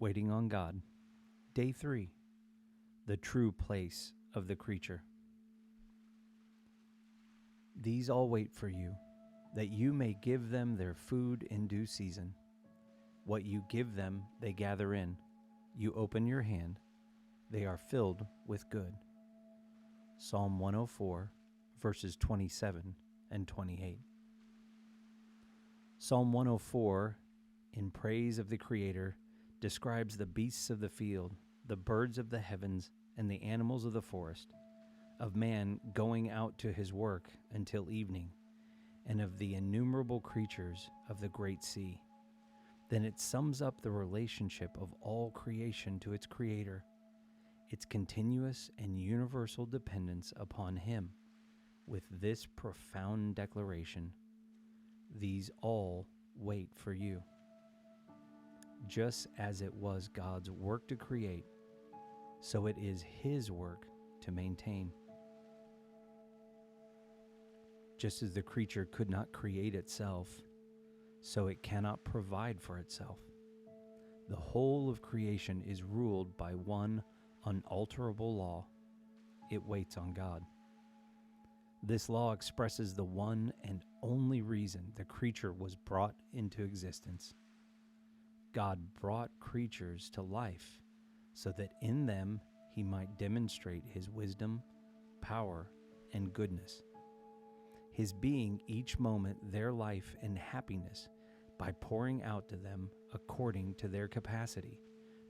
Waiting on God. Day 3. The true place of the creature. These all wait for you, that you may give them their food in due season. What you give them, they gather in. You open your hand, they are filled with good. Psalm 104, verses 27 and 28. Psalm 104, in praise of the Creator, describes the beasts of the field, the birds of the heavens, and the animals of the forest, of man going out to his work until evening, and of the innumerable creatures of the great sea. Then it sums up the relationship of all creation to its Creator, its continuous and universal dependence upon Him, with this profound declaration: these all wait for you. Just as it was God's work to create, so it is His work to maintain. Just as the creature could not create itself, so it cannot provide for itself. The whole of creation is ruled by one unalterable law. It waits on God. This law expresses the one and only reason the creature was brought into existence. God brought creatures to life so that in them He might demonstrate His wisdom, power, and goodness. His being each moment their life and happiness by pouring out to them, according to their capacity,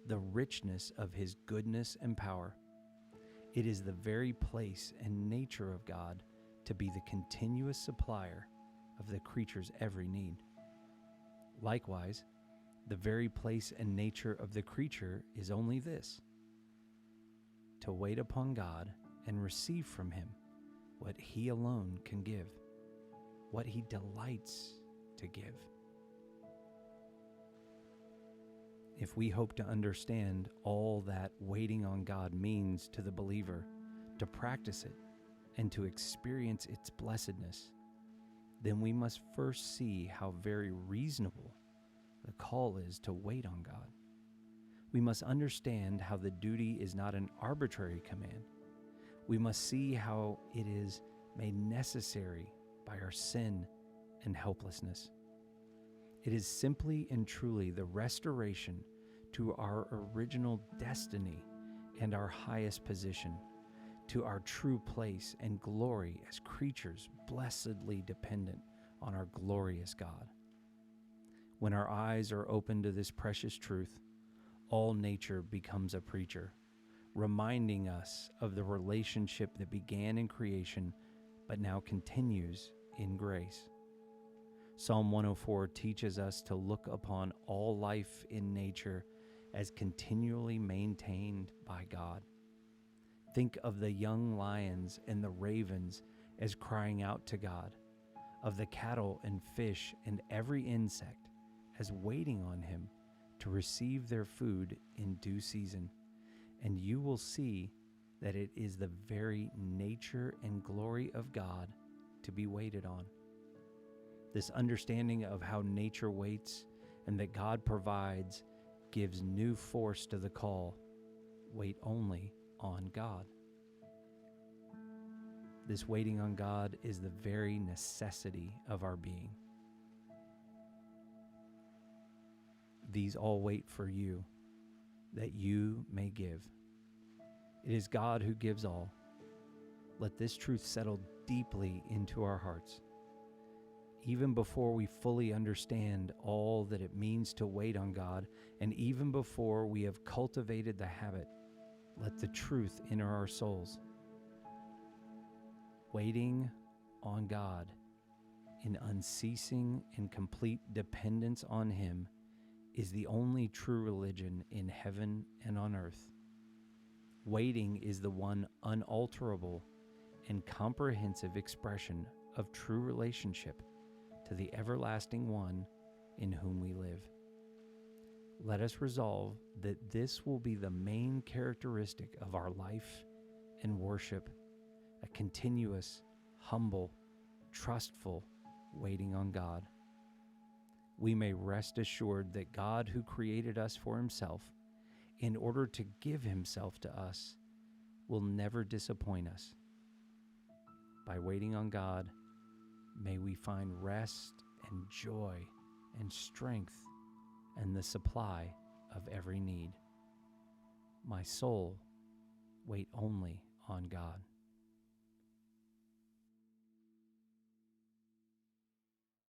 the richness of His goodness and power. It is the very place and nature of God to be the continuous supplier of the creature's every need. Likewise, the very place and nature of the creature is only this: to wait upon God and receive from Him what He alone can give, what He delights to give. If we hope to understand all that waiting on God means to the believer, to practice it, and to experience its blessedness, then we must first see how very reasonable the call is to wait on God. We must understand how the duty is not an arbitrary command. We must see how it is made necessary by our sin and helplessness. It is simply and truly the restoration to our original destiny and our highest position, to our true place and glory as creatures blessedly dependent on our glorious God. When our eyes are open to this precious truth, all nature becomes a preacher, reminding us of the relationship that began in creation but now continues in grace. Psalm 104 teaches us to look upon all life in nature as continually maintained by God. Think of the young lions and the ravens as crying out to God, of the cattle and fish and every insect as waiting on Him to receive their food in due season, and you will see that it is the very nature and glory of God to be waited on. This understanding of how nature waits and that God provides gives new force to the call: wait only on God. This waiting on God is the very necessity of our being. These all wait for you, that you may give. It is God who gives all. Let this truth settle deeply into our hearts. Even before we fully understand all that it means to wait on God, and even before we have cultivated the habit, let the truth enter our souls. Waiting on God in unceasing and complete dependence on Him is the only true religion in heaven and on earth. Waiting is the one unalterable and comprehensive expression of true relationship to the everlasting one in whom we live. Let us resolve that this will be the main characteristic of our life and worship, a continuous, humble, trustful waiting on God. We may rest assured that God, who created us for Himself, in order to give himself to us, will never disappoint us. By waiting on God, may we find rest and joy and strength and the supply of every need. My soul, wait only on God.